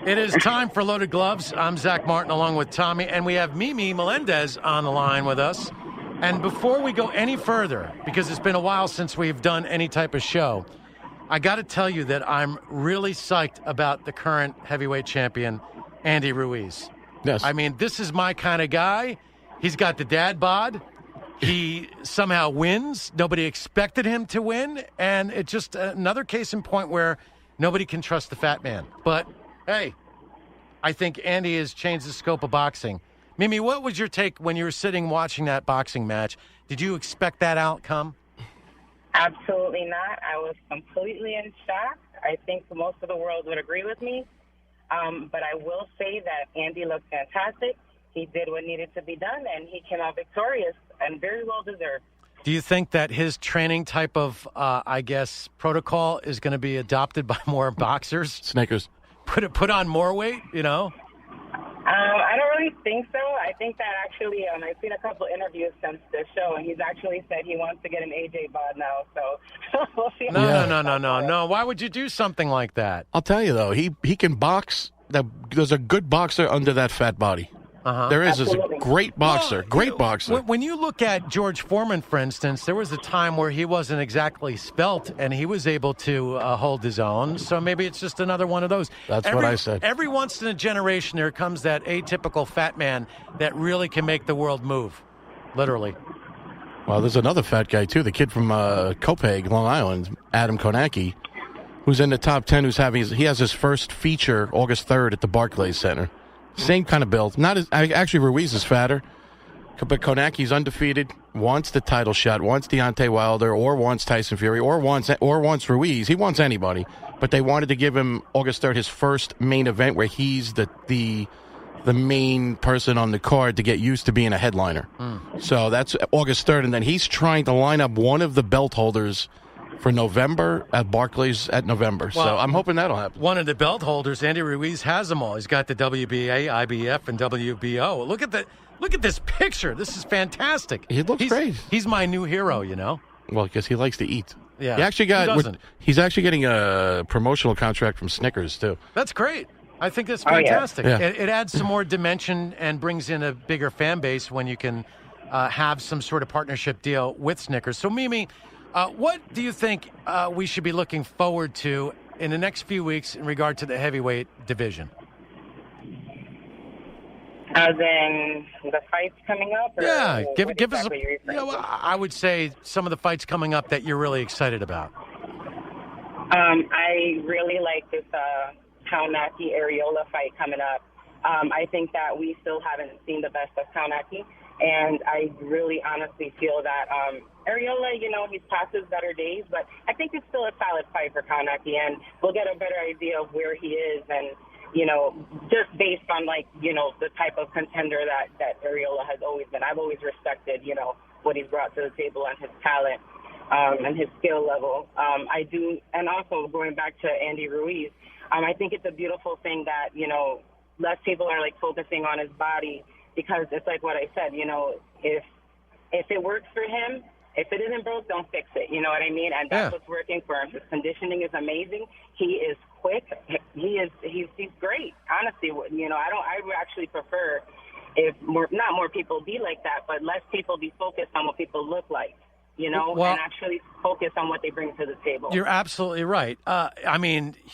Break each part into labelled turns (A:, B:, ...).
A: It is time for Loaded Gloves. I'm Zach Martin along with Tommy, and we have Mimi Melendez on the line with us. And before we go any further, because it's been a while since we've done any type of show, I got to tell you that I'm really psyched about the current heavyweight champion, Andy Ruiz.
B: Yes.
A: I mean, this is my kind of guy. He's got the dad bod. He somehow wins. Nobody expected him to win. And it's just another case in point where nobody can trust the fat man. But, hey, I think Andy has changed the scope of boxing. Mimi, what was your take when you were sitting watching that boxing match? Did you expect that outcome?
C: Absolutely not. I was completely in shock. I think most of the world would agree with me. But I will say that Andy looked fantastic. He did what needed to be done, and he came out victorious and very well deserved.
A: Do you think that his training type of, protocol is going to be adopted by more boxers?
B: Snickers.
A: Put on more weight, you know?
C: I don't really think so. I think that actually, I've seen a couple interviews since the show, and he's actually said he wants to get an AJ bod now. So we'll see.
A: No. Why would you do something like that?
B: I'll tell you, though, he can box. There's a good boxer under that fat body.
A: Uh-huh.
B: There is a great boxer, boxer.
A: When you look at George Foreman, for instance, there was a time where he wasn't exactly svelte, and he was able to hold his own. So maybe it's just another one of those.
B: That's what I said.
A: Every once in a generation, there comes that atypical fat man that really can make the world move, literally.
B: Well, there's another fat guy, too, the kid from Copiague, Long Island, Adam Konecki, who's in the top 10, he has his first feature August 3rd at the Barclays Center. Same kind of build. Actually, Ruiz is fatter, but Konecki's undefeated, wants the title shot, wants Deontay Wilder, or wants Tyson Fury, or wants Ruiz. He wants anybody, but they wanted to give him August 3rd his first main event where he's the main person on the card to get used to being a headliner. So that's August 3rd, and then he's trying to line up one of the belt holders for November at Barclays at November.
A: Well,
B: so I'm hoping that'll happen.
A: One of the belt holders, Andy Ruiz, has them all. He's got the WBA, IBF, and WBO. Look at this picture. This is fantastic.
B: He looks great.
A: He's my new hero, you know?
B: Well, because he likes to eat.
A: Yeah.
B: He's actually getting a promotional contract from Snickers, too.
A: That's great. I think that's fantastic.
B: Yeah.
A: It adds some more dimension and brings in a bigger fan base when you can have some sort of partnership deal with Snickers. So, Mimi, what do you think we should be looking forward to in the next few weeks in regard to the heavyweight division?
C: As in the fights coming up? Or
A: yeah, give us I would say some of the fights coming up that you're really excited about.
C: I really like this Kaunaki-Ariola fight coming up. I think that we still haven't seen the best of Kaunaki. And I really honestly feel that Ariola, he's past his better days, but I think it's still a solid fight for Kaunaki, and we'll get a better idea of where he is and, just based on, the type of contender that Ariola has always been. I've always respected, what he's brought to the table and his talent and his skill level. I do, and also going back to Andy Ruiz, I think it's a beautiful thing that, less people are, focusing on his body, because it's like what I said, if it works for him, if it isn't broke, don't fix it. You know what I mean? And that's what's working for him. His conditioning is amazing. He is quick. He's great. Honestly, I would actually prefer if not more people be like that, but less people be focused on what people look like. And actually focus on what they bring to the table.
A: You're absolutely right.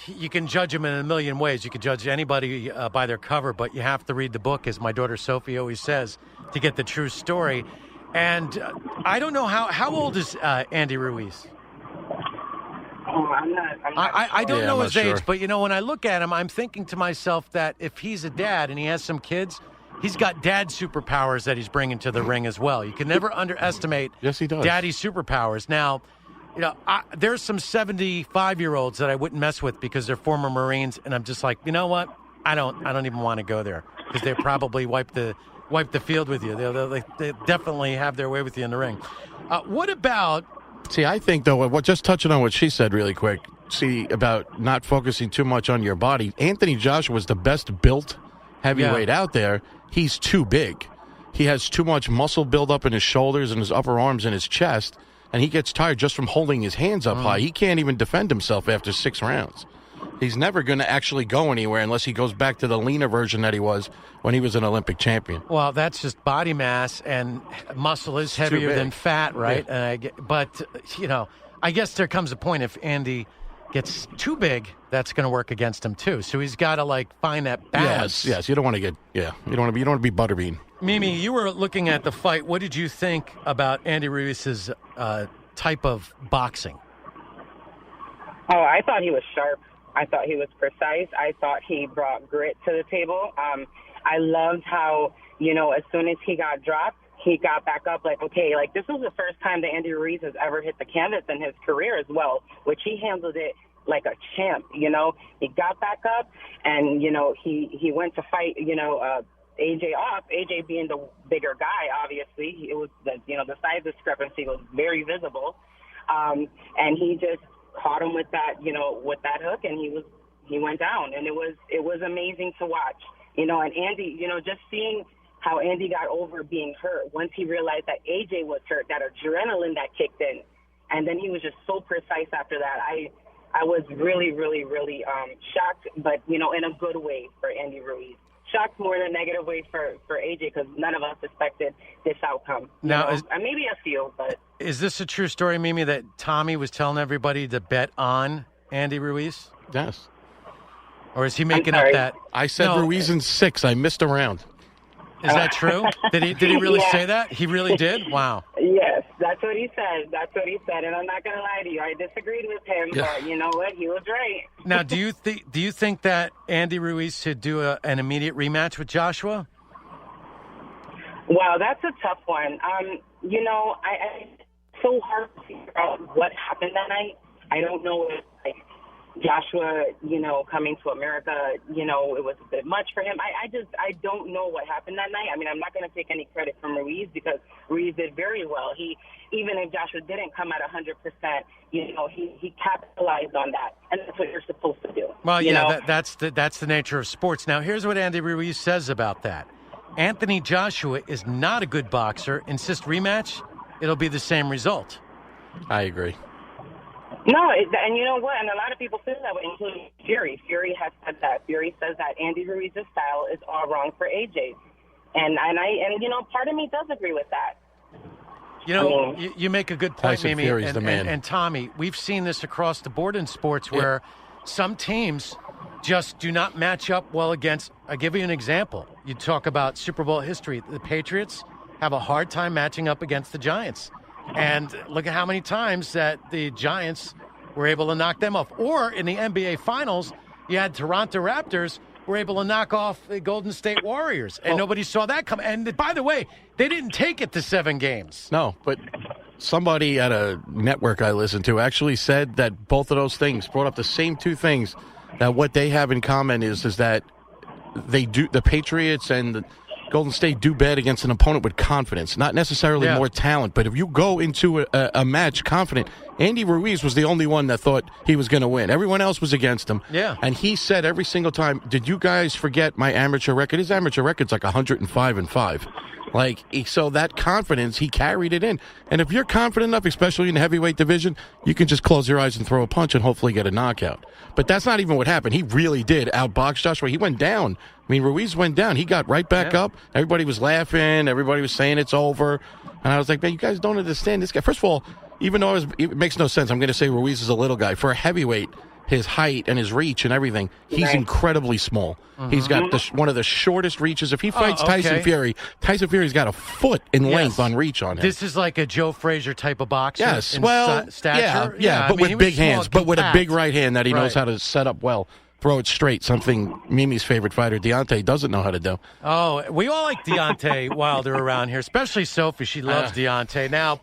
A: You can judge them in a million ways. You can judge anybody by their cover, but you have to read the book, as my daughter Sophie always says, to get the true story. And I don't know, how old is Andy Ruiz?
C: I'm not
A: I don't know his age,
B: sure.
A: but, when I look at him, I'm thinking to myself that if he's a dad and he has some kids, he's got dad superpowers that he's bringing to the ring as well. You can never underestimate
B: yes, he does.
A: daddy's superpowers. Now, there's some 75-year-olds that I wouldn't mess with because they're former Marines, and I'm just like, you know what? I don't even want to go there because they probably wipe the field with you. They definitely have their way with you in the ring. What about?
B: See, I think though, just touching on what she said really quick. About not focusing too much on your body. Anthony Joshua was the best built heavyweight out there. He's too big. He has too much muscle buildup in his shoulders and his upper arms and his chest, and he gets tired just from holding his hands up high. He can't even defend himself after 6 rounds. he's never going to actually go anywhere unless he goes back to the leaner version that he was when he was an Olympic champion.
A: Well, that's just body mass, and muscle is heavier than fat, right?
B: Yeah.
A: But, I guess there comes a point if Andy gets too big, that's going to work against him too. So he's got to find that balance.
B: Yes. You don't want to get you don't want to be butterbean.
A: Mimi, you were looking at the fight. What did you think about Andy Ruiz's type of boxing?
C: Oh, I thought he was sharp. I thought he was precise. I thought he brought grit to the table. I loved how, as soon as he got dropped, he got back up okay, this was the first time that Andy Ruiz has ever hit the canvas in his career as well, which he handled it like a champ, He got back up and, he went to fight, AJ off, AJ being the bigger guy, obviously. It was, the size discrepancy was very visible. And he just caught him with that, with that hook, and he went down. And it was amazing to watch, and Andy, just seeing how Andy got over being hurt once he realized that AJ was hurt, that adrenaline that kicked in. And then he was just so precise after that. I was really, really, really shocked, but, in a good way for Andy Ruiz. Shocked more in a negative way for AJ because none of us expected this outcome.
A: Now,
C: maybe a few, but...
A: Is this a true story, Mimi, that Tommy was telling everybody to bet on Andy Ruiz?
B: Yes.
A: Or is he making up that?
B: I said Ruiz in 6. I missed around.
A: Is that true? Did he really say that? He really did? Wow.
C: Yes, that's what he said. And I'm not going to lie to you. I disagreed with him, but you know what? He was right. Now,
A: do you think that Andy Ruiz should do an immediate rematch with Joshua?
C: Wow, that's a tough one. It's so hard to figure out what happened that night. I don't know if, Joshua, coming to America, it was a bit much for him. I don't know what happened that night. I mean, I'm not going to take any credit from Ruiz because Ruiz did very well. Even if Joshua didn't come at 100%, he capitalized on that, and that's what you're supposed to do.
A: Well, that's the nature of sports. Now, here's what Andy Ruiz says about that. Anthony Joshua is not a good boxer. Insist rematch, it'll be the same result.
B: I agree.
C: No, and you know what? And a lot of people say that, including Fury. Fury has said that. Fury says that Andy Ruiz's style is all wrong for AJ. And part of me does agree with that.
A: You make a good point,
B: Tyson
A: Mimi.
B: Fury's the man.
A: And Tommy, we've seen this across the board in sports where some teams just do not match up well against. I'll give you an example. You talk about Super Bowl history. The Patriots have a hard time matching up against the Giants. And look at how many times that the Giants were able to knock them off. Or in the NBA Finals, you had Toronto Raptors were able to knock off the Golden State Warriors. And nobody saw that come. And by the way, they didn't take it to 7 games.
B: No, but somebody at a network I listened to actually said that both of those things brought up the same 2 things. That what they have in common is that they do, the Patriots and the Golden State do bad against an opponent with confidence, not necessarily more talent. But if you go into a match confident, Andy Ruiz was the only one that thought he was going to win. Everyone else was against him.
A: Yeah.
B: And he said every single time, did you guys forget my amateur record? His amateur record's like 105-5. So that confidence, he carried it in. And if you're confident enough, especially in the heavyweight division, you can just close your eyes and throw a punch and hopefully get a knockout. But that's not even what happened. He really did outbox Joshua. He went down. I mean, Ruiz went down. He got right back up. Everybody was laughing. Everybody was saying it's over. And I was like, man, you guys don't understand this guy. First of all, even though it makes no sense, I'm going to say Ruiz is a little guy. For a heavyweight, his height and his reach and everything, he's incredibly small. Mm-hmm. He's got one of the shortest reaches. If he fights Tyson Fury's got a foot in length on reach on him.
A: This is like a Joe Frazier type of boxer.
B: Yes,
A: stature.
B: But with big hands, but with a big right hand that he knows how to set up well. Throw it straight, something Mimi's favorite fighter, Deontay, doesn't know how to do.
A: Oh, we all like Deontay Wilder around here, especially Sophie. She loves Deontay. Now,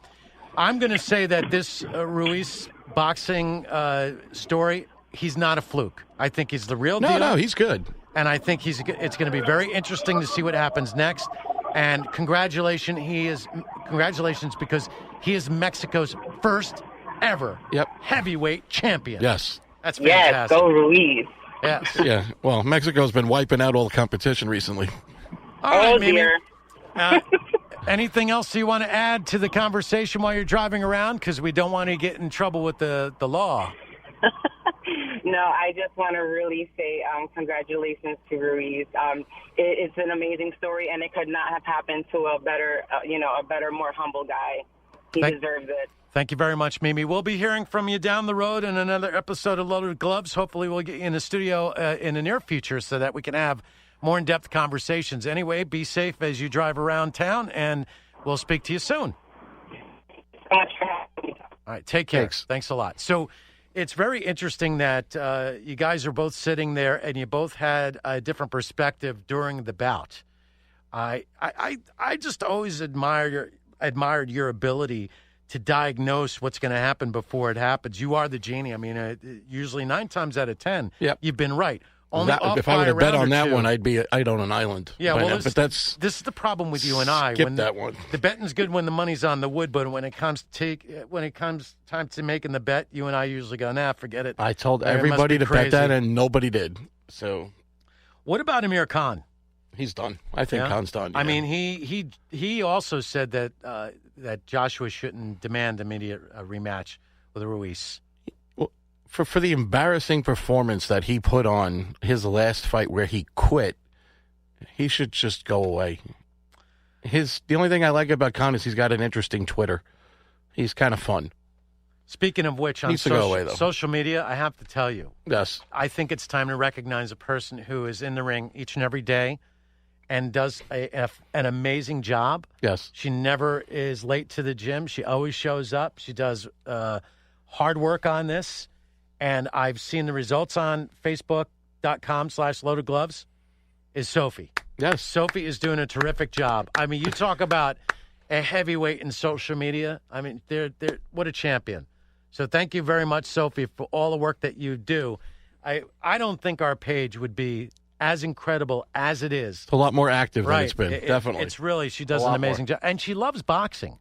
A: I'm going to say that this Ruiz boxing story, he's not a fluke. I think he's the real deal.
B: No, he's good.
A: And I think it's going to be very interesting to see what happens next. And congratulations because he is Mexico's first ever heavyweight champion.
B: Yes.
A: That's fantastic.
C: Yes, go Ruiz.
A: Yes.
B: Yeah, well, Mexico's been wiping out all the competition recently.
A: All right,
C: dear.
A: Anything else you want to add to the conversation while you're driving around? Because we don't want to get in trouble with the law.
C: No, I just want to really say congratulations to Ruiz. It's an amazing story, and it could not have happened to a better, more humble guy. He deserves it.
A: Thank you very much, Mimi. We'll be hearing from you down the road in another episode of Loaded Gloves. Hopefully we'll get you in the studio in the near future so that we can have more in-depth conversations. Anyway, be safe as you drive around town, and we'll speak to you soon. All right, take care. Thanks a lot. So it's very interesting that you guys are both sitting there and you both had a different perspective during the bout. I just always admired your ability to diagnose what's going to happen before it happens. You are the genie. I mean, usually 9 times out of 10, You've been right.
B: If I would have bet on that one, I'd own an island.
A: Yeah, well,
B: now, but this
A: is the problem with you and I.
B: Skip that one.
A: The betting's good when the money's on the wood, but when it comes time to making the bet, you and I usually go, nah, forget it.
B: I told everybody to bet that, and nobody did. So,
A: what about Amir Khan?
B: He's done. I think Khan's done. Yeah.
A: I mean, he also said that that Joshua shouldn't demand immediate rematch with Ruiz.
B: For the embarrassing performance that he put on his last fight where he quit, he should just go away. The only thing I like about Khan is he's got an interesting Twitter. He's kind of fun.
A: Speaking of which, on social media, I have to tell you.
B: Yes.
A: I think it's time to recognize a person who is in the ring each and every day and does an amazing job.
B: Yes.
A: She never is late to the gym. She always shows up. She does hard work on this. And I've seen the results on Facebook.com/loadedgloves, is Sophie.
B: Yes.
A: Sophie is doing a terrific job. I mean, you talk about a heavyweight in social media. I mean, they're what a champion. So thank you very much, Sophie, for all the work that you do. I don't think our page would be as incredible as it is.
B: It's a lot more active than it's been, definitely.
A: It's really, she does an amazing job. And she loves boxing.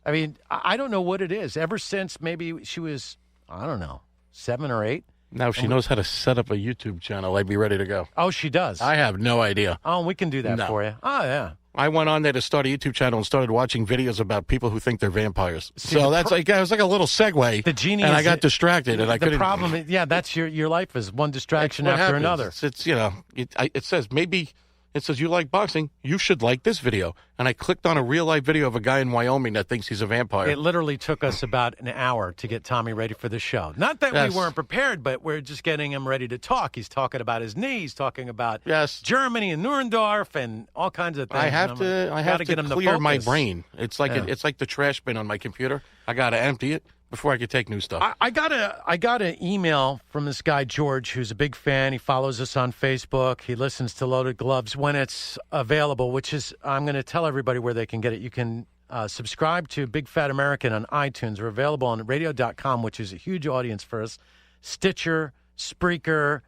A: I mean, I don't know what it is. Ever since maybe she was, I don't know, 7 or 8.
B: Now if she knows how to set up a YouTube channel, I'd be ready to go.
A: Oh, she does?
B: I have no idea.
A: Oh, we can do that for you. Oh, yeah.
B: I went on there to start a YouTube channel and started watching videos about people who think they're vampires. So that's it was like a little segue.
A: The Genie
B: and I got distracted and I couldn't.
A: The problem is, that's your life is one distraction after another.
B: It's it says maybe. It says, you like boxing, you should like this video. And I clicked on a real-life video of a guy in Wyoming that thinks he's a vampire.
A: It literally took us about an hour to get Tommy ready for the show. Not that we weren't prepared, but we're just getting him ready to talk. He's talking about his knee. He's talking about Germany and Nuremberg and all kinds of things.
B: I have to
A: get him
B: clear my brain. It's like it's like the trash bin on my computer. I got to empty it before I could take new stuff.
A: I got an email from this guy, George, who's a big fan. He follows us on Facebook. He listens to Loaded Gloves when it's available, which is, I'm going to tell everybody where they can get it. You can subscribe to Big Fat American on iTunes. We're available on radio.com, which is a huge audience for us. Stitcher, Spreaker,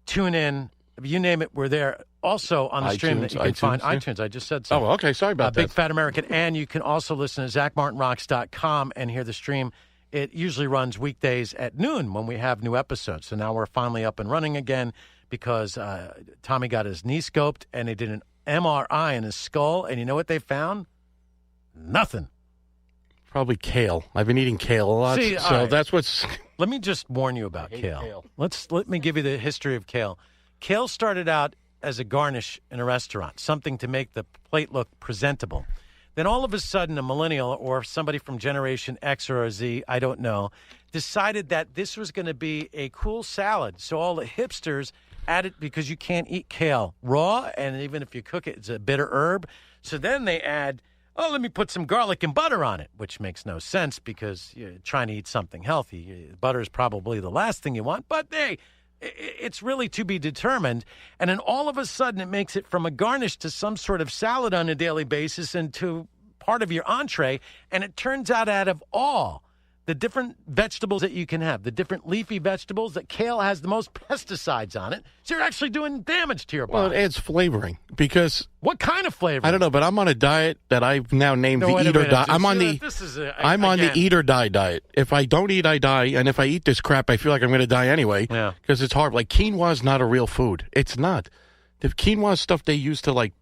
A: TuneIn, you name it, we're there. Also on the stream that you can find. iTunes, I just said so.
B: Oh, okay. Sorry about that.
A: Big Fat American. And you can also listen to ZachMartinRocks.com and hear the stream. It usually runs weekdays at noon when we have new episodes. So now we're finally up and running again because Tommy got his knee scoped and they did an MRI in his skull. And you know what they found? Nothing.
B: Probably kale. I've been eating kale a lot. That's what's...
A: Let me just warn you about kale. Let me give you the history of kale. Kale started out as a garnish in a restaurant, something to make the plate look presentable. Then all of a sudden, a millennial or somebody from Generation X or Z, I don't know, decided that this was going to be a cool salad. So all the hipsters added, because you can't eat kale raw, and even if you cook it, it's a bitter herb. So then they add, let me put some garlic and butter on it, which makes no sense because you're trying to eat something healthy. Butter is probably the last thing you want, but it's really to be determined. And then all of a sudden it makes it from a garnish to some sort of salad on a daily basis and to part of your entree. And it turns out of all the different vegetables that you can have, the different leafy vegetables, that kale has the most pesticides on it. So you're actually doing damage to your body.
B: Well, it adds flavoring because...
A: What kind of flavor?
B: I don't know, but I'm on a diet that I've now named the Eat or Die. I'm on the Eat or Die diet. If I don't eat, I die. And if I eat this crap, I feel like I'm going to die anyway.
A: Yeah.
B: Because it's hard. Like, quinoa is not a real food. It's not. The quinoa stuff they use to, like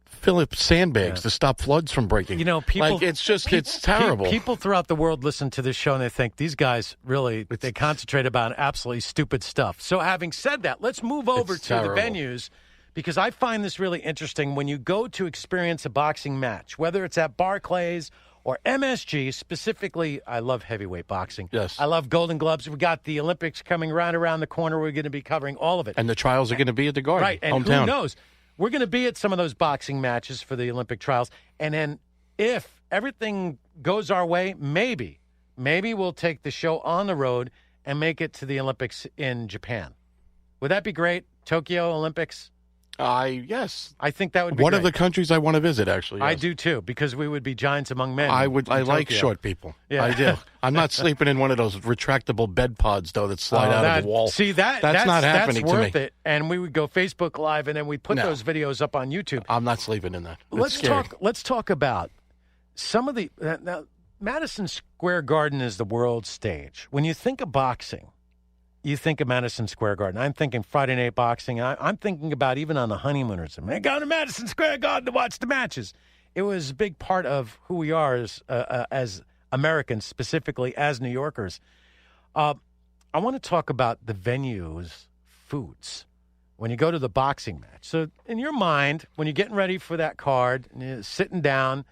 B: fill up sandbags to stop floods from breaking.
A: You know, people.
B: Like, it's terrible.
A: People throughout the world listen to this show and they think these guys really they concentrate about absolutely stupid stuff. So, having said that, let's move over to the venues because I find this really interesting. When you go to experience a boxing match, whether it's at Barclays or MSG, specifically, I love heavyweight boxing.
B: Yes.
A: I love Golden Gloves. We got the Olympics coming right around the corner. We're going to be covering all of it.
B: And the trials are going to be at the Garden.
A: Right, and
B: hometown.
A: who knows? We're going to be at some of those boxing matches for the Olympic trials. And then if everything goes our way, maybe we'll take the show on the road and make it to the Olympics in Japan. Would that be great? Tokyo Olympics?
B: Yes.
A: I think that would be
B: one
A: great.
B: of the countries I want to visit, actually. Yes.
A: I do, too, because we would be giants among men.
B: I like short people. Yeah. I do. I'm not sleeping in one of those retractable bed pods, though, that slide out of the wall.
A: See, that's
B: not happening
A: that's worth
B: to me.
A: it. And we would go Facebook Live, and then we'd put those videos up on YouTube.
B: I'm not sleeping in that.
A: Let's talk about some of the now, Madison Square Garden is the world stage. When you think of boxing, you think of Madison Square Garden. I'm thinking Friday Night Boxing. I'm thinking about even on the honeymooners. Man, go to Madison Square Garden to watch the matches. It was a big part of who we are as Americans, specifically as New Yorkers. I want to talk about the venue's foods when you go to the boxing match. So in your mind, when you're getting ready for that card, and you're sitting down,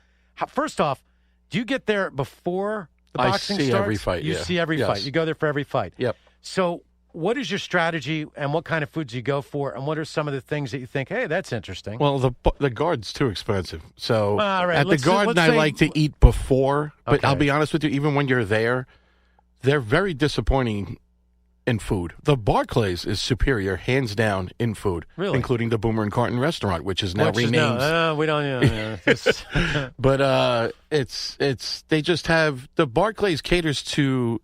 A: first off, do you get there before the boxing starts?
B: I see every fight,
A: You see every fight. You go there for every fight.
B: Yep.
A: So what is your strategy and what kind of foods you go for, and what are some of the things that you think, hey, that's interesting?
B: Well, the Garden's too expensive. So
A: at
B: the Garden, I like to eat before. But I'll be honest with you, even when you're there, they're very disappointing in food. The Barclays is superior, hands down, in food, including the Boomer and Carton restaurant, which is now renamed.
A: We don't.
B: But they just have the Barclays caters to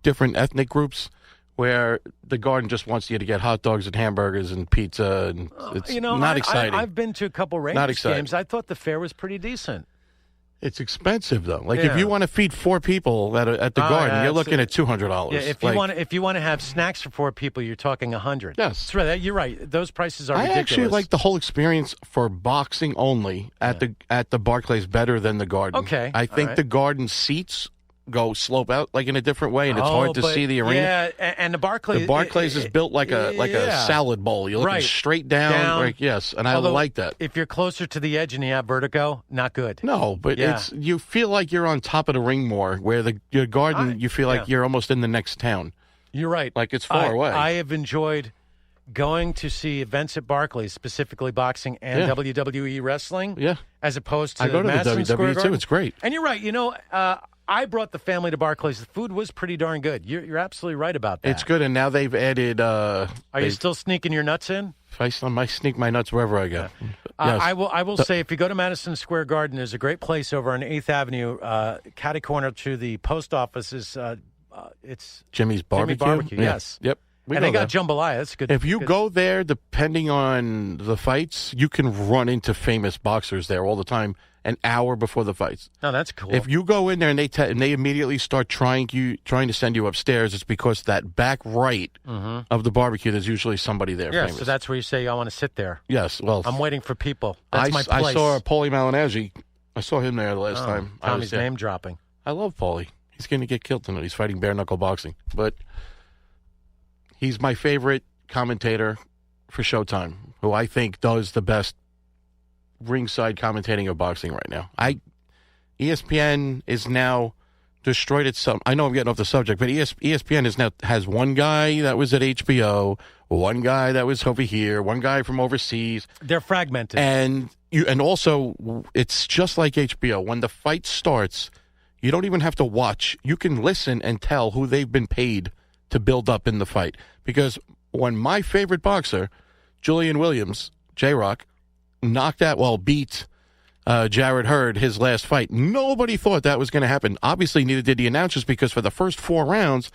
B: different ethnic groups, where the Garden just wants you to get hot dogs and hamburgers and pizza, and it's not exciting.
A: I've been to a couple Rangers games. I thought the fare was pretty decent.
B: It's expensive though. Like if you want to feed 4 people at the Garden, you're looking at $200.
A: Yeah, if you want to have snacks for 4 people, you're talking $100.
B: Yes,
A: that's right. You're right. Those prices are ridiculous.
B: I actually like the whole experience for boxing only at the Barclays better than the Garden.
A: Okay,
B: I think the Garden seats slope out like in a different way, and it's hard to see the arena.
A: Yeah, and the Barclays
B: is built like a salad bowl. You're looking straight down. And I like that.
A: If you're closer to the edge and you have vertigo, not good.
B: No, but you feel like you're on top of the ring more. Where your Garden, you feel like you're almost in the next town.
A: You're right.
B: Like it's far away.
A: I have enjoyed going to see events at Barclays, specifically boxing and WWE wrestling.
B: Yeah,
A: as opposed to
B: I go to
A: Madison
B: the
A: Square
B: WWE
A: Garden.
B: too. It's great.
A: And you're right. I brought the family to Barclays. The food was pretty darn good. You're absolutely right about that.
B: It's good, and now they've added.
A: Are you still sneaking your nuts in?
B: I sneak my nuts wherever I go.
A: Yeah.
B: Yes.
A: I will say, if you go to Madison Square Garden, there's a great place over on 8th Avenue, catty corner to the post office. It's
B: Jimmy's Barbecue.
A: Jimmy Barbecue, yes.
B: Yep.
A: And they got jambalaya. That's good.
B: If you go there, depending on the fights, you can run into famous boxers there all the time. An hour before the fights.
A: Oh, that's cool.
B: If you go in there and they immediately start trying to send you upstairs, it's because that back right of the barbecue, there's usually somebody there.
A: Yeah,
B: famous.
A: so that's where you say, I want to sit there.
B: Yes, well,
A: I'm waiting for people. That's my place.
B: I saw Paulie Melendez. I saw him there the last time.
A: Tommy's name dropping.
B: I love Paulie. He's going to get killed tonight. He's fighting bare knuckle boxing, but he's my favorite commentator for Showtime, who I think does the best ringside commentating of boxing right now. ESPN is now destroyed itself. I know I'm getting off the subject, but ESPN has one guy that was at HBO, one guy that was over here, one guy from overseas.
A: They're fragmented.
B: And also it's just like HBO. When the fight starts, you don't even have to watch. You can listen and tell who they've been paid to build up in the fight. Because when my favorite boxer, Julian Williams, J-Rock, beat Jarrett Hurd his last fight, nobody thought that was going to happen. Obviously, neither did the announcers, because for the first 4 rounds,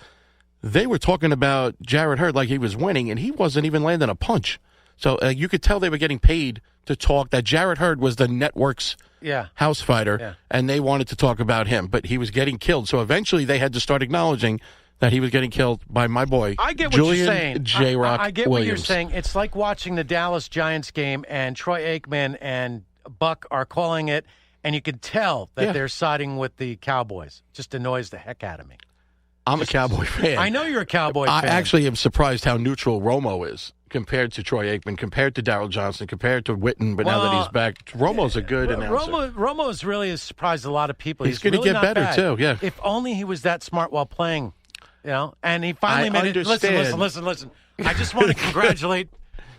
B: they were talking about Jarrett Hurd like he was winning, and he wasn't even landing a punch. So you could tell they were getting paid to talk, that Jarrett Hurd was the network's house fighter, and they wanted to talk about him, but he was getting killed. So eventually they had to start acknowledging that he was getting killed by my boy,
A: I get what
B: Julian
A: you're saying.
B: J-Rock
A: I get
B: Williams.
A: what you're saying. It's like watching the Dallas Giants game, and Troy Aikman and Buck are calling it, and you can tell that they're siding with the Cowboys. Just annoys the heck out of me.
B: I'm a Cowboy fan.
A: I know you're a Cowboy
B: I
A: fan.
B: actually am surprised how neutral Romo is compared to Troy Aikman, compared to Darryl Johnson, compared to Witten, but now that he's back, Romo's a good announcer.
A: Romo's really has surprised a lot of people.
B: He's going to
A: really
B: get
A: not
B: better,
A: bad.
B: too, yeah.
A: If only he was that smart while playing, and he finally made it. Listen. I just want to congratulate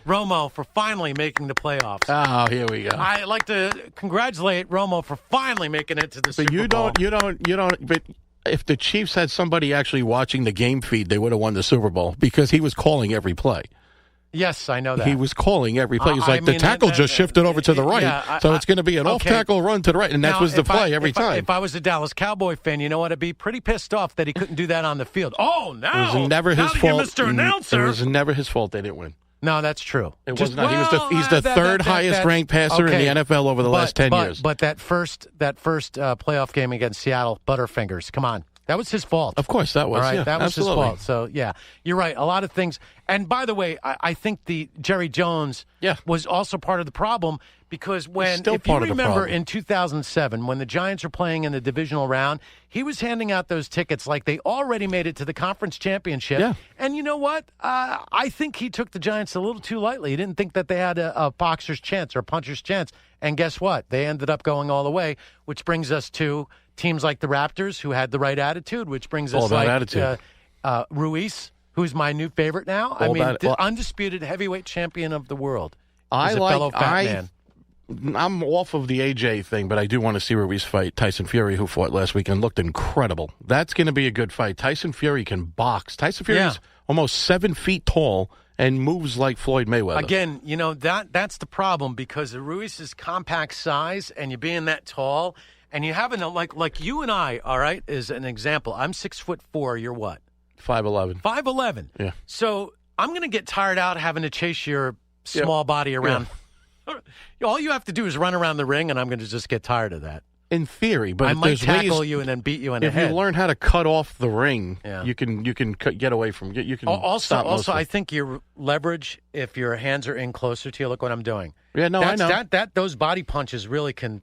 A: Romo for finally making the playoffs.
B: Oh, here we go.
A: I'd like to congratulate Romo for finally making it to the Super Bowl.
B: But you don't, but if the Chiefs had somebody actually watching the game feed, they would have won the Super Bowl because he was calling every play.
A: Yes, I know that.
B: He was calling every play. He's like, the tackle just shifted over to the right, so it's going to be an off-tackle run to the right, and that was the play every time.
A: If I was a Dallas Cowboy fan, you know what? I'd be pretty pissed off that he couldn't do that on the field. Oh, no.
B: It was never his fault.
A: Mr. Announcer.
B: It was never his fault they didn't win.
A: No, that's true.
B: It was not. He's the third highest ranked passer in the NFL over the last 10 years.
A: But that first playoff game against Seattle, Butterfingers, come on. That was his fault.
B: Of course, that was.
A: All right,
B: yeah,
A: that was
B: absolutely.
A: his fault. So, yeah, you're right. A lot of things. And by the way, I think the Jerry Jones was also part of the problem because if you remember in 2007, when the Giants were playing in the divisional round, he was handing out those tickets like they already made it to the conference championship.
B: Yeah.
A: And you know what? I think he took the Giants a little too lightly. He didn't think that they had a boxer's chance or a puncher's chance. And guess what? They ended up going all the way, which brings us to teams like the Raptors, who had the right attitude, which brings us Ruiz, who's my new favorite now. The undisputed heavyweight champion of the world. He's a fellow fat man.
B: I'm off of the AJ thing, but I do want to see Ruiz fight Tyson Fury, who fought last week and looked incredible. That's going to be a good fight. Tyson Fury can box. Tyson Fury is almost 7 feet tall and moves like Floyd Mayweather.
A: Again, that's the problem because of Ruiz's compact size and you being that tall, and you having like you and I, all right, is an example. I'm 6'4". You're what?
B: 5'11".
A: 5'11".
B: Yeah.
A: So I'm going to get tired out having to chase your small body around. Yeah. All you have to do is run around the ring, and I'm going to just get tired of that.
B: In theory, but
A: I might tackle you and then beat you in the head.
B: If you learn how to cut off the ring, you can get away from you can.
A: Also, I think your leverage, if your hands are in closer to you, look what I'm doing.
B: Yeah, no, I know
A: those body punches really can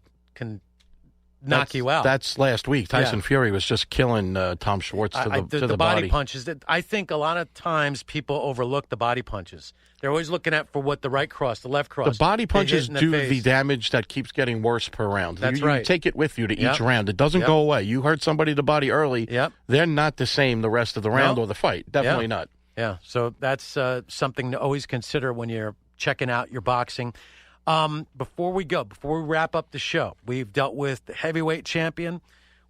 A: knock you out.
B: That's last week. Tyson Fury was just killing Tom Schwartz to the
A: body punches. I think a lot of times people overlook the body punches. They're always looking for what the right cross, the left cross.
B: The body punches do the damage that keeps getting worse per round.
A: That's
B: right. You take it with you to each round. It doesn't go away. You hurt somebody the body early.
A: Yep.
B: They're not the same the rest of the round or the fight. Definitely not.
A: Yeah. So that's something to always consider when you're checking out your boxing. Before we wrap up the show, we've dealt with the heavyweight champion.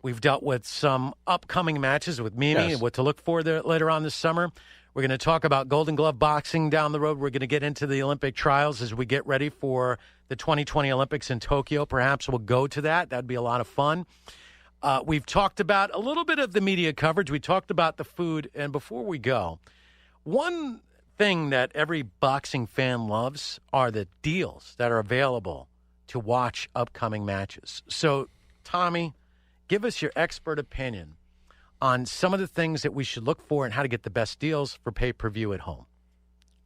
A: We've dealt with some upcoming matches with Mimi and what to look for there later on this summer. We're going to talk about Golden Glove boxing down the road. We're going to get into the Olympic trials as we get ready for the 2020 Olympics in Tokyo. Perhaps we'll go to that. That'd be a lot of fun. We've talked about a little bit of the media coverage. We talked about the food. And before we go, one thing that every boxing fan loves are the deals that are available to watch upcoming matches. So, Tommy, give us your expert opinion on some of the things that we should look for and how to get the best deals for pay-per-view at home.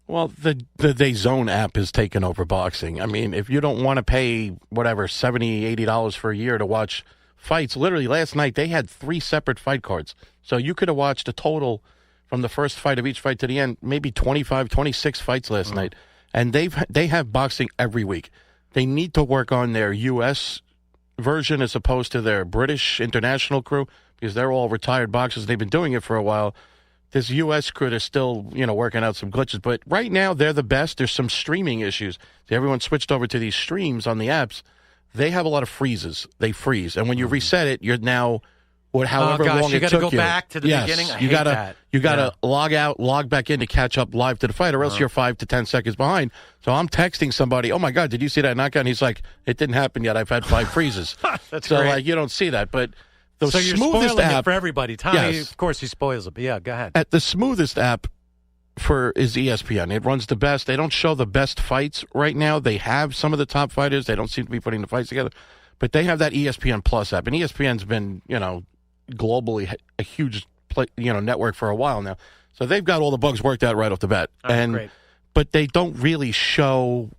B: Well, the DAZN app has taken over boxing. I mean, if you don't want to pay, $70, $80 for a year to watch fights, literally last night they had 3 separate fight cards. So you could have watched a total from the first fight of each fight to the end, maybe 25, 26 fights last night. And they have boxing every week. They need to work on their U.S. version as opposed to their British international crew, because they're all retired boxers. They've been doing it for a while. This U.S. crew, they're still, working out some glitches. But right now, they're the best. There's some streaming issues. So everyone switched over to these streams on the apps. They have a lot of freezes. They freeze. And when you reset it, you're now, however long it took you.
A: You got to go back to the beginning? I hate that.
B: You got to log out, log back in to catch up live to the fight, or else you're 5 to 10 seconds behind. So I'm texting somebody, oh, my God, did you see that knockout? And he's like, it didn't happen yet. I've had 5 freezes.
A: That's
B: so,
A: great.
B: you don't see that. But
A: so you're spoiling it for everybody. Tommy, of course, he spoils it. But, yeah, go ahead.
B: The smoothest app is ESPN. It runs the best. They don't show the best fights right now. They have some of the top fighters. They don't seem to be putting the fights together. But they have that ESPN Plus app. And ESPN's been, globally a huge network for a while now. So they've got all the bugs worked out right off the bat.
A: Great.
B: But they don't really show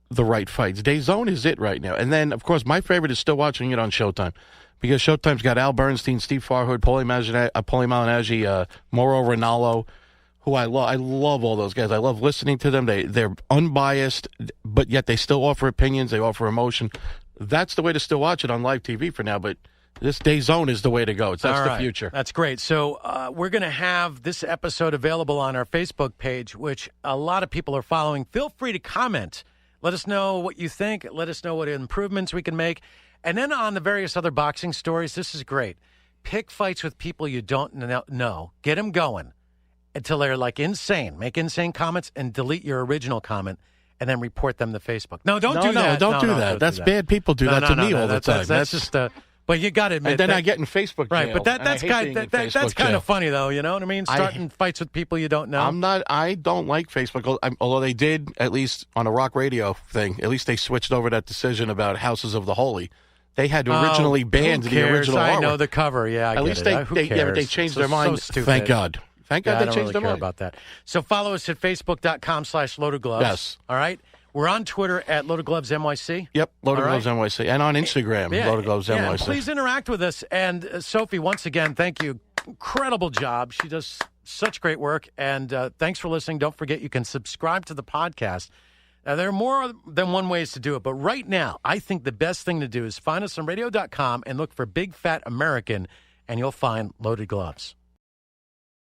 B: the right fights. DAZN is it right now. And then, of course, my favorite is still watching it on Showtime. Because Showtime's got Al Bernstein, Steve Farhood, Paulie Malignaggi, Mauro Ranallo, who I love. I love all those guys. I love listening to them. They're unbiased, but yet they still offer opinions. They offer emotion. That's the way to still watch it on live TV for now, but this DAZN is the way to go. That's the future.
A: That's great. So we're going to have this episode available on our Facebook page, which a lot of people are following. Feel free to comment. Let us know what you think. Let us know what improvements we can make. And then on the various other boxing stories, this is great. Pick fights with people you don't know. Get them going until they're like insane. Make insane comments and delete your original comment and then report them to Facebook. No, don't do that.
B: Don't do that. That's bad. People do that to me all the time.
A: That's just but you got to admit.
B: And then I get in Facebook jail.
A: Right, but that's kind of funny, though. You know what I mean? Starting fights with people you don't know.
B: I don't like Facebook. Although they did, at least on a rock radio thing, at least they switched over that decision about Houses of the Holy. They had originally banned the original artwork.
A: I know the cover. Yeah,
B: at least they changed their mind.
A: So
B: Thank God. Thank God they changed their mind.
A: I don't really care about that. So follow us at facebook.com/loadedgloves.
B: Yes.
A: All right. We're on Twitter at Loaded Gloves NYC.
B: Yep, Loaded Gloves NYC. And on Instagram, Loaded Gloves NYC.
A: Please interact with us. And Sophie, once again, thank you. Incredible job. She does such great work. And thanks for listening. Don't forget you can subscribe to the podcast. Now, there are more than one ways to do it, but right now, I think the best thing to do is find us on radio.com and look for Big Fat American, and you'll find Loaded Gloves.